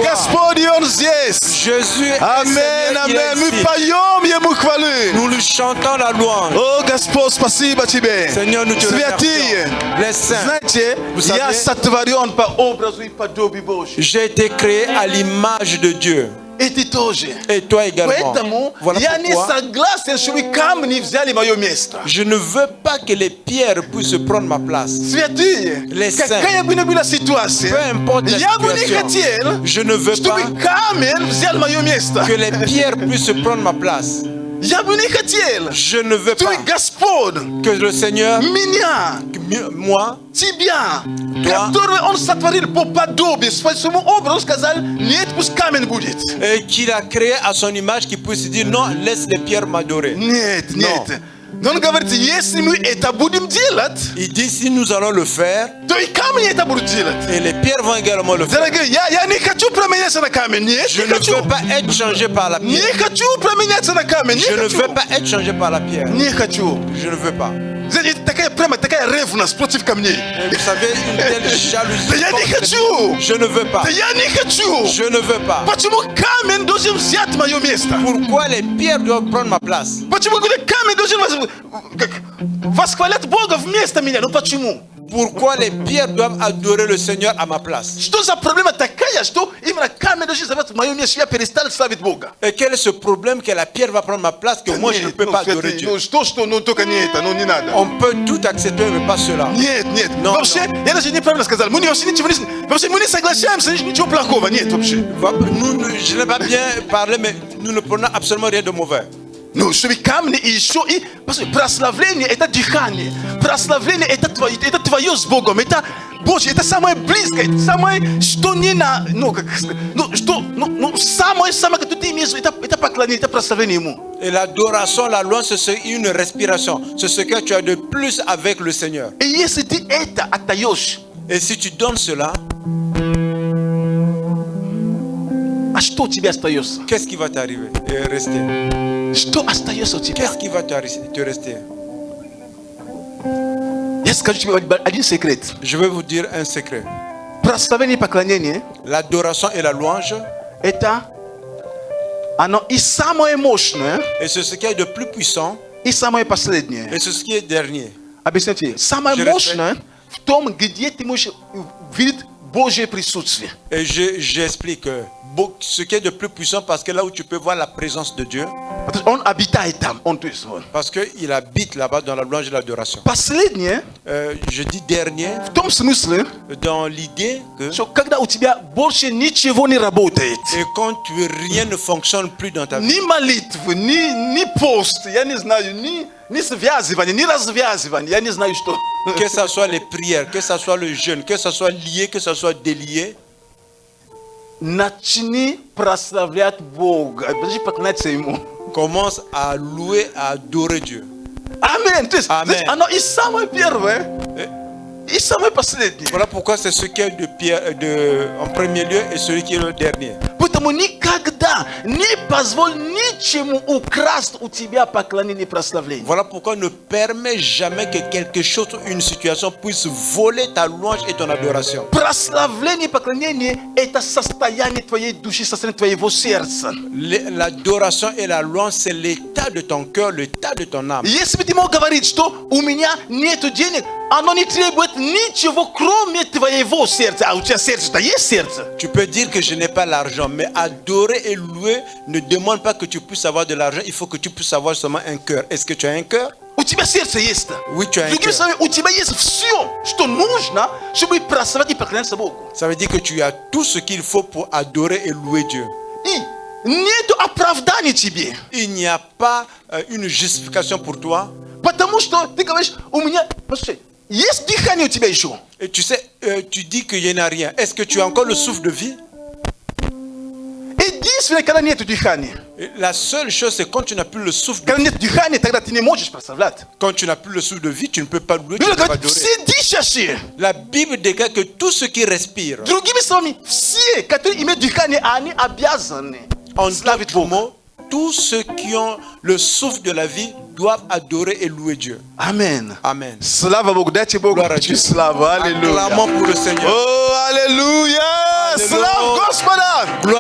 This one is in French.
foi. Jésus est Amen, Seigneur, il est amen. ici. Nous lui chantons la louange. Oh, Господь, спасибо тебе. Seigneur, nous te Святые. remercions. Les saints, Знаете, vous я savez, сотворен по образу и подобию Божьему. j'ai été créé à l'image de Dieu. И ты тоже. Et toi également. Поэтому Voilà я не pourquoi согласен, чтобы камни взяли мое место. je ne veux pas que les pierres puissent prendre ma place. Святые, Les saints. какая бы ни была ситуация, Peu importe la я бы не situation, хотел, je ne veux чтобы pas камень взял мое место. que les pierres puissent prendre ma place. Я бы не хотел, Je ne veux чтобы pas Господь que le Seigneur, меня, moi, тебя, Toi. который Он сотворил по подобию, по своему образу, сказал, нет, пусть камень будет. et qu'il a créé à son image, qui puisse dire non, laisse les pierres m'adorer. Нет, Non. нет. Но Он говорит, если мы это будем делать, Il dit si nous allons le faire, то и камни это будут делать. et les pierres vont également le faire. Дорогие, я не хочу променяться на камень. Нет, Je не ne хочу. veux pas être changé par la Не pierre. хочу променяться на камень. Je Не ne хочу. veux pas être changé par la pierre. Не хочу. Je ne veux pas. Знаете, такая ревность против камней. Et vous savez, une telle jalousie. Да я не contre les хочу. pierres. Je ne veux pas. Да я не хочу. Je ne veux pas. Почему камень должен взять мое место? Pourquoi les pierres doivent prendre ma place? Почему камень должен восхвалять Бога вместо меня? Ну почему? Pourquoi les pierres doivent adorer le Seigneur à ma place? Что за проблема такая, что именно камень должен занимать мое место? Я перестал славить Бога. Et quel est ce problème que la pierre va prendre ma place que moi je ne peux pas adorer Dieu? Ну что, ну только не это, ну не надо. On peut tout accepter, mais pas cela. Нет, нет. Non, Вообще, я даже неправильно сказал. Мы вообще ничего не... Вообще мы не соглашаемся, ничего плохого нет вообще. Je n'ai pas bien parlé, mais nous ne prenons absolument rien de mauvais. Ну, чтобы камни и еще и... Прославление — это дыхание. Прославление — это твое с Богом. Это Божье, это самое близкое, это самое, что не на... Ну, как сказать... Ну, что... Ну, самое, что ты имеешь, это поклонение, это прославление Ему. Et l'adoration, la louange, c'est une respiration. C'est ce que tu as de plus avec le Seigneur. И если ты это отдаешь, Et si tu donnes cela, а что у тебя остается? qu'est-ce qui va t'arriver et rester? Что остается у тебя? Qu'est-ce qui va te rester? Я скажу тебе один секрет. Je vais vous dire un secret. Прославление и поклонение L'adoration et la louange, — это оно и самое мощное, et c'est ce qui est de plus puissant, и самое последнее. et c'est ce qui est dernier. Объясните, самое Je мощное в том, где ты можешь видеть Божье присутствие. Et j'explique ce qui est de plus puissant, parce que là où tu peux voir la présence de Dieu, Он обитает там, он то есть вот. parce qu'il habite là-bas dans la louange et l'adoration. Последнее Je dis dernier, в том смысле, dans l'idée que что когда у тебя больше ничего не работает, et quand rien ne fonctionne plus dans ta vie, ни молитвы, ни пост, я не знаю, ни связывание, ни развязывание, я не знаю что. que ce soit les prières, que ce soit le jeûne, que ce soit lié, que ce soit délié, Начни прославлять Бога, подожди поклоняться Ему. commence à louer, à adorer Dieu. Аминь. То есть, Amen. оно и самое первое, и самое последнее. Voilà pourquoi c'est ce qui est en premier lieu et celui qui est le dernier. Поэтому никогда не позволь ничему украсть у тебя поклонение и прославление. Voilà pourquoi ne permets jamais que quelque chose ou une situation puisse voler ta louange et ton adoration. Прославление и поклонение – это состояние твоей души, состояние твоего сердца. L'adoration et la louange, c'est l'état de ton cœur, l'état de ton âme. Если бы ты мог говорить, что у меня нет денег, оно не требует ничего, кроме твоего сердца. А у тебя сердце-то есть сердце? Tu peux dire que je n'ai pas l'argent, mais adorer et louer ne demande pas que tu puisses avoir de l'argent, il faut que tu puisses avoir seulement un cœur. Est-ce que tu as un cœur? У тебя сердце есть. Oui, tu as un Другими cœur. словами, у тебя есть все, что нужно, чтобы прославить и поклоняться Богу. Ça veut dire que tu as tout ce qu'il faut pour adorer et louer Dieu. И нету оправдания тебе. Il n'y a pas une justification pour toi. Потому что ты говоришь, у меня, послушай, есть дыхание у тебя еще. Et tu sais, tu dis qu'il n'y en a rien. Est-ce que tu as encore le souffle de vie? Единственное, когда нет дыхания. Et la seule chose, c'est quand tu n'as plus le souffle de Когда vie. нет дыхания, тогда ты не можешь прославлять. Quand tu n'as plus le souffle de vie, tu ne peux pas louer, tu ne Библия peux pas говорит, adorer. все дышащие. La Bible déclare que tout ce qui respire, Другими словами, все, которые имеют дыхание, они обязаны en славить d'autres Бога. mots, tous ceux qui ont le souffle de la vie doivent adorer et louer Dieu. Amen. Amen. Слава Богу, дайте Богу Gloire à Dieu. славу. Аллилуйя. Acclamons pour le Seigneur. О, аллилуйя! Аллилуйя. Слава Господа!